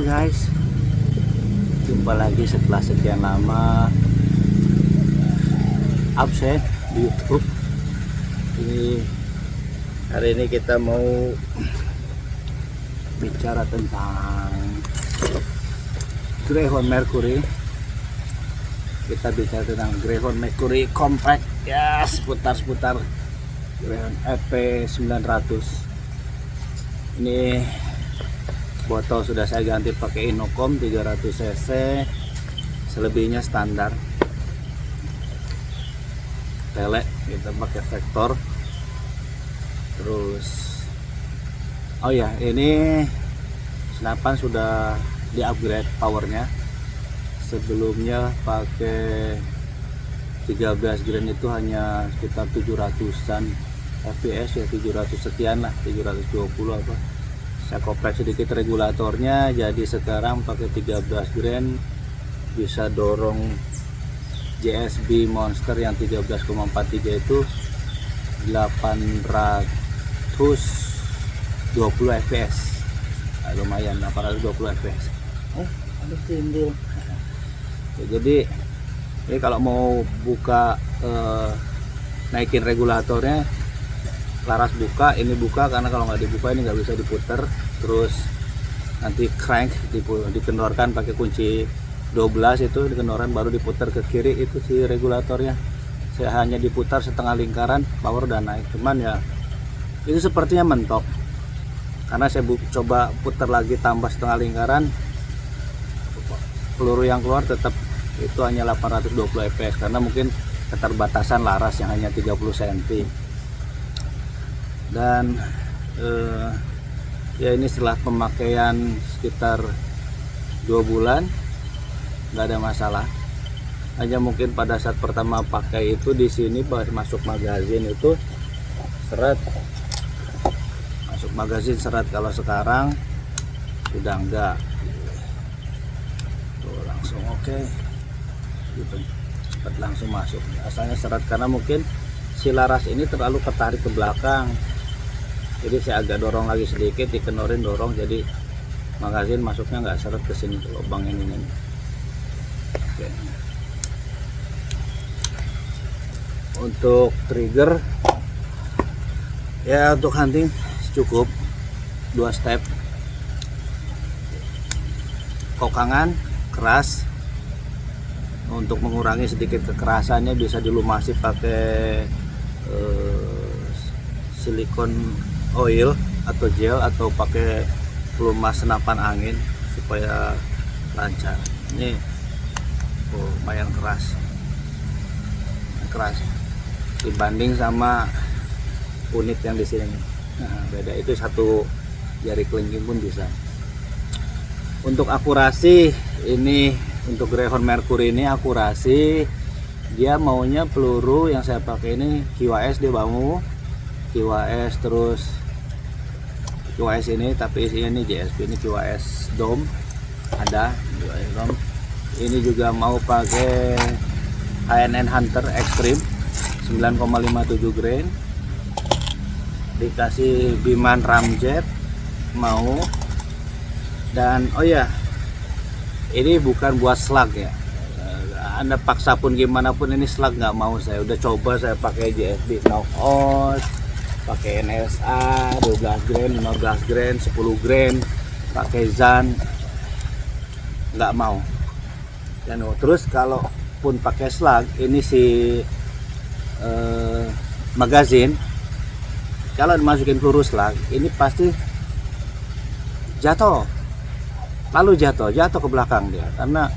guys, jumpa lagi setelah sekian lama absen di YouTube. Hari ini kita mau bicara tentang Greyhound Mercury. Kita bicara tentang Greyhound Mercury Compact, ya, seputar Greyhound FP 900. Ini botol sudah saya ganti pakai Inokom 300 cc, selebihnya standar. Tele kita pakai vektor. Terus oh ya, ini senapan sudah di upgrade powernya. Sebelumnya pakai 13 grand itu hanya sekitar 700-an fps, ya 700 sekian lah, 720 apa. Saya kompleks sedikit regulatornya, jadi sekarang pakai 13 grand bisa dorong JSB Monster yang 13,43 itu 820 fps. Nah, lumayan 820 fps. Aduh timbul. Ya, jadi ini kalau mau buka naikin regulatornya, laras buka, ini buka, karena kalau nggak dibuka ini nggak bisa diputer. Terus nanti crank dikendorkan pakai kunci 12, itu dikendorkan baru diputar ke kiri, itu si regulatornya. Saya hanya diputar setengah lingkaran, power udah naik. Cuman ya itu sepertinya mentok, karena saya coba putar lagi tambah setengah lingkaran, peluru yang keluar tetap itu hanya 820 fps, karena mungkin keterbatasan laras yang hanya 30 cm. Dan ya ini setelah pemakaian sekitar 2 bulan nggak ada masalah. Hanya mungkin pada saat pertama pakai itu di sini pas masuk magazin itu seret, masuk magazin seret. Kalau sekarang udah enggak, tuh langsung oke, gitu, cepat langsung masuk. Asalnya seret karena mungkin si laras ini terlalu ketarik ke belakang, jadi saya agak dorong lagi sedikit, dikenorin dorong, jadi magazin masuknya nggak seret ke sini, ke lubang ini. Oke. Untuk trigger ya, untuk hunting cukup 2 step. Kokangan keras, untuk mengurangi sedikit kekerasannya bisa dilumasi pakai silikon oil atau gel, atau pakai pelumas senapan angin supaya lancar. Ini lumayan keras dibanding sama unit yang di sini. Nah, beda, itu satu jari kelingking pun bisa. Untuk akurasi, ini untuk Greyhound Mercury ini akurasi dia maunya peluru yang saya pakai ini QAS, dia mau QAS, terus QAS ini, tapi isinya ini JSB, ini QAS dome ada, QAS dome. Ini juga mau pakai HNN Hunter Extreme 9,57 grain, dikasih Biman Ramjet mau. Dan oh ya, ini bukan buat slug ya, Anda paksa pun gimana pun ini slug nggak mau. Saya udah coba, saya pakai JSB knockout, pakai NSA 12 grain, 15 grain, 10 grain, pakai Zan, nggak mau. Dan terus kalaupun pakai slug, ini si magazin kalau dimasukin peluru slug ini pasti jatuh ke belakang dia, karena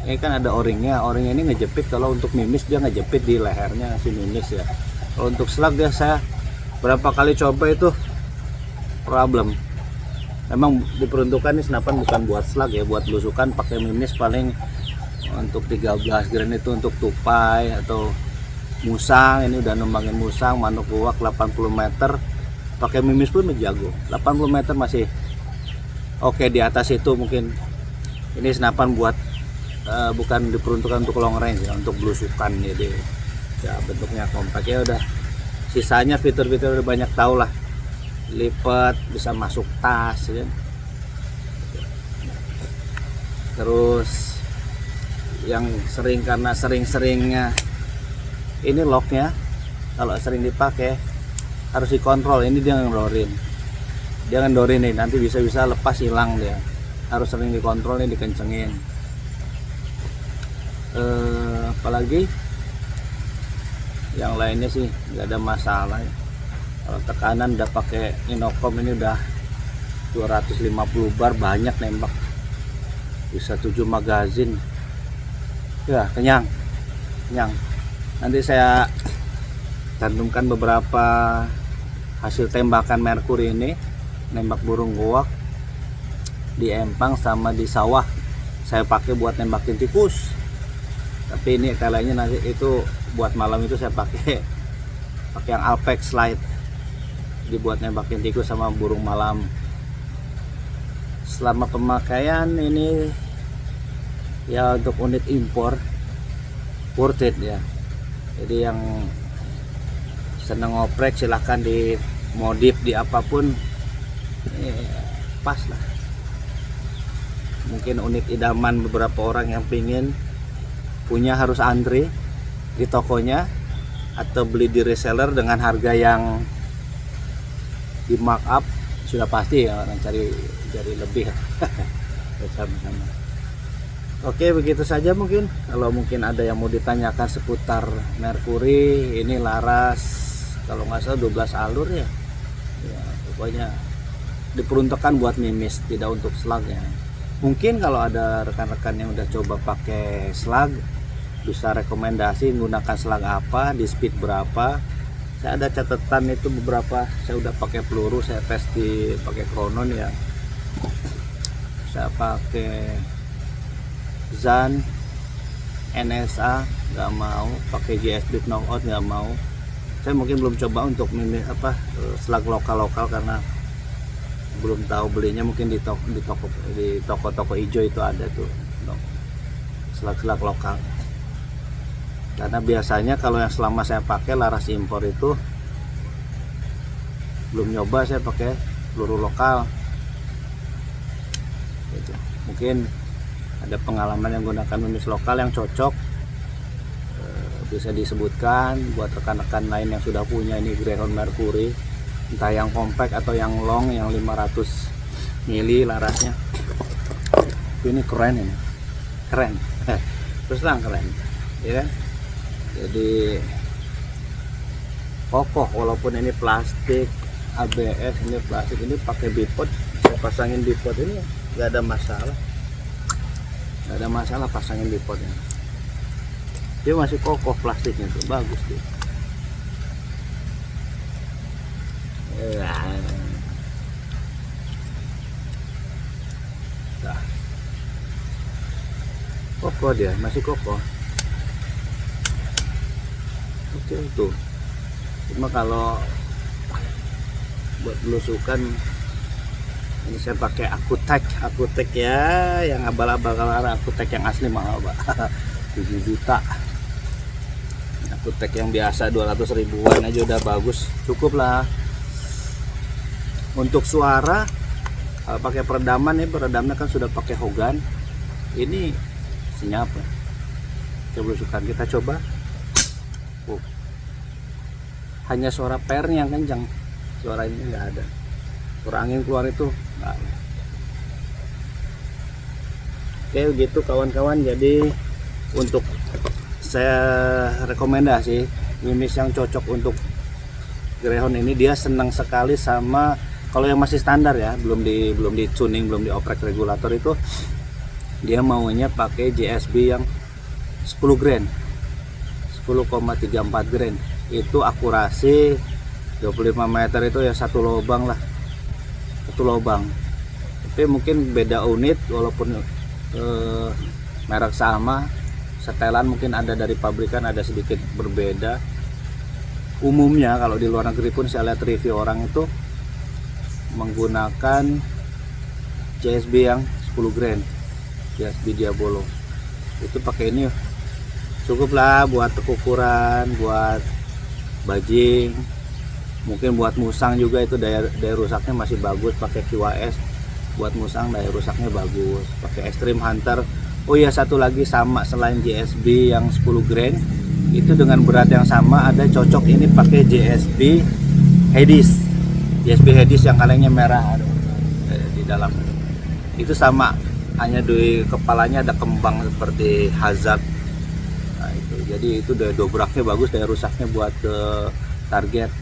ini kan ada o-ringnya ini ngejepit. Kalau untuk mimis dia ngejepit di lehernya si mimis ya. Kalau untuk slug dia, saya berapa kali coba itu problem. Memang diperuntukkan ini senapan bukan buat slug ya, buat belusukan. Pakai mimis paling untuk 13 grain itu untuk tupai atau musang. Ini udah nembangin musang, manuk buak 80 meter, pakai mimis pun menjago. 80 meter masih oke. Di atas itu mungkin ini senapan buat bukan diperuntukkan untuk long range ya, untuk belusukan. Jadi ya bentuknya kompak ya. Udah sisanya fitur-fitur udah banyak tahu lah, lipat, bisa masuk tas ya. Terus yang sering, karena sering-seringnya ini locknya kalau sering dipakai harus dikontrol. Ini dia ngendorin nih, nanti bisa-bisa lepas hilang dia. Harus sering dikontrol nih, dikencengin. Apalagi yang lainnya sih nggak ada masalah ya. Kalau tekanan udah pakai Inokom ini udah 250 bar, banyak nembak, bisa 7 magazin ya, kenyang. Nanti saya cantumkan beberapa hasil tembakan Mercury ini, nembak burung goak di empang sama di sawah. Saya pakai buat nembakin tikus, tapi ini telanya nanti itu buat malam itu saya pakai yang Alpex Light dibuat nembakin tikus sama burung malam. Selama pemakaian ini ya untuk unit impor worth it ya. Jadi yang seneng ngoprek silahkan di modif di apapun, pas lah. Mungkin unit idaman beberapa orang yang pingin punya harus antri di tokonya atau beli di reseller dengan harga yang di markup, sudah pasti ya orang cari lebih. Sama-sama. Oke, begitu saja mungkin. Kalau mungkin ada yang mau ditanyakan seputar Mercury, ini laras kalau nggak salah 12 alur ya. Ya pokoknya diperuntukkan buat mimis, tidak untuk slug ya. Mungkin kalau ada rekan-rekan yang udah coba pakai slug, bisa rekomendasi menggunakan slug apa, di speed berapa. Saya ada catatan itu beberapa, saya udah pakai peluru, saya tes di pakai Cronon ya. Saya pakai Zan, NSA nggak mau, pakai GSB knockout nggak mau. Saya mungkin belum coba untuk slug lokal karena belum tahu belinya, mungkin di toko hijau itu ada tuh slug lokal. Karena biasanya kalau yang selama saya pakai laras impor itu belum nyoba saya pakai peluru lokal gitu. Mungkin ada pengalaman yang gunakan mimis lokal yang cocok, bisa disebutkan buat rekan-rekan lain yang sudah punya ini Greyhound Mercury, entah yang compact atau yang long, yang 500 mili larasnya. Ini keren, terus terang keren ya kan? Jadi kokoh walaupun ini plastik ABS, ini plastik, ini pakai bipod, saya pasangin bipod ini nggak ada masalah pasangin bipodnya, dia masih kokoh plastiknya tuh, bagus tuh. Nah, kokoh, dia masih kokoh. Oke tuh. Cuma kalau buat belusukan ini saya pakai Akutek ya, yang abal-abal. Kalau Akutek yang asli mahal Pak, 7 juta. Akutek yang biasa 200 ribuan aja udah bagus, cukup lah. Untuk suara kalau pakai peredaman nih, peredamnya kan sudah pakai Hogan, ini senyap lah. Belusukan kita coba. Hanya suara pernya yang kencang, suara ini nggak ada, suara angin keluar itu nggak ada. Oke gitu kawan-kawan, jadi untuk saya rekomendasi mimis yang cocok untuk Greyhound ini, dia senang sekali sama, kalau yang masih standar ya, belum di tuning, belum dioprek regulator itu, dia maunya pakai JSB yang 10 grain, 10,34 grain. Itu akurasi 25 meter itu ya satu lubang. Tapi mungkin beda unit, walaupun merek sama, setelan mungkin ada dari pabrikan ada sedikit berbeda. Umumnya kalau di luar negeri pun saya lihat review orang itu menggunakan JSB yang 10 grain, JSB Diabolo. Itu pakai ini cukup lah buat ukuran, buat bajing, mungkin buat musang juga itu daya rusaknya masih bagus, pakai QAS. buat musang daya rusaknya bagus. Pakai Extreme Hunter. Oh ya, satu lagi sama, selain JSB yang 10 grain itu dengan berat yang sama, ada cocok ini pakai JSB Hedis. JSB Hedis yang kalengnya merah di dalam. Itu sama, hanya di kepalanya ada kembang seperti hazard. Nah, itu. Jadi itu daya dobraknya bagus, daya rusaknya buat ke target.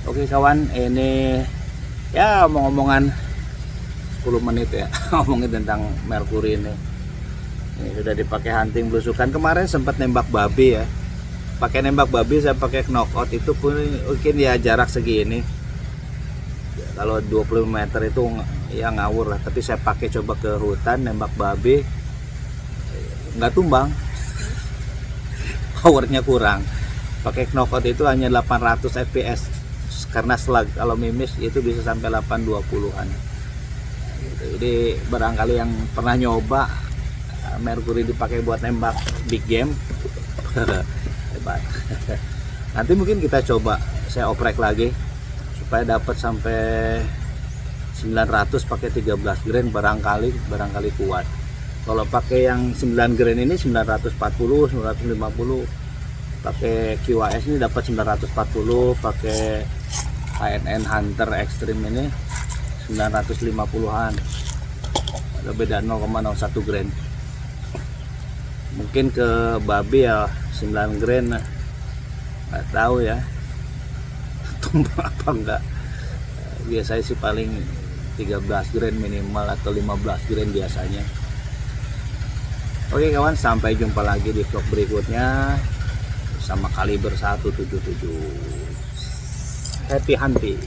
Oke kawan, ini ya omong-omongan 10 menit ya ngomongin tentang Mercury ini. Ini sudah dipakai hunting belusukan. Kemarin sempat nembak babi ya, pakai nembak babi saya pakai knockout, itu pun mungkin ya jarak segini ya, kalau 20 meter itu ya ngawur lah, tapi saya pakai coba ke hutan nembak babi nggak tumbang. Powernya kurang. Pakai knockout itu hanya 800 fps karena slug, kalau mimis itu bisa sampai 820-an. Jadi barangkali yang pernah nyoba Mercury dipakai buat nembak big game hebat. Nanti mungkin kita coba saya oprek lagi supaya dapat sampai 900 pakai 13 grain, barangkali kuat. Kalau pakai yang 9 grain ini 940, 950. Pakai QAS ini dapat 940, pakai ANN Hunter Extreme ini 950-an. Ada beda 0,01 grain. Mungkin ke babi ya 9 grain, nggak tahu ya tumbang apa enggak. Biasanya sih paling 13 grain minimal atau 15 grain biasanya. Oke kawan, sampai jumpa lagi di vlog berikutnya sama kaliber 177. Happy hunting.